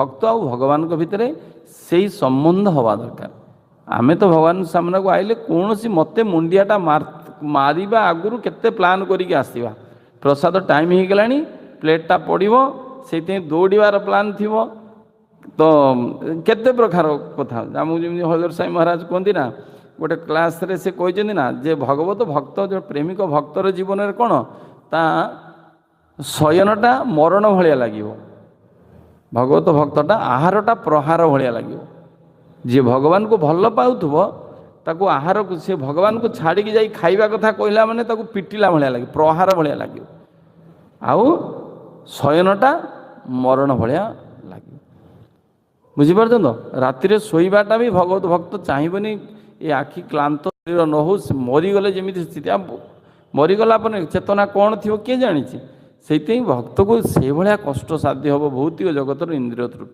भक्त आ भगवान भितर से संबंध हवा दरकार। आमे तो भगवान सामने को आइले कौन सी मते मुंडियाटा मारिबा आगुरु केते प्लान करिके आसीबा प्रसाद टाइम हो गलानी प्लेटा पड़िबो से दौड़ार प्लान थी तो केते प्रकार कथा आमको जमी हजर साई महाराज कहते ना गोटे क्लास रे से कहते ना जे भगवत भक्त जो प्रेमिक भक्तर जीवन में कौन ता शयनटा मरण भाया लगे भगवत भक्तटा आहारटा प्रहार भाया लगे जी भगवान को भल पाउथुबो ताकू आहार को से भगवान को छाड़ी जाई खाइबा कथा कहला माने ताकू पिटिला भाया लगे प्रहार भाया लगे आउ शयनटा मरण भाया लगे बुझीपार तो राति शोवाटा भी भगवत भक्त चाहबनी ये आखि क्लांत शरीर न हो मरीगले जमी स्थिति मरीगला चेतना कौन थी किए जानी से भक्त को से भाया कष्ट साध्य हम भौतिक जगतर इंद्रिय तृप्ति।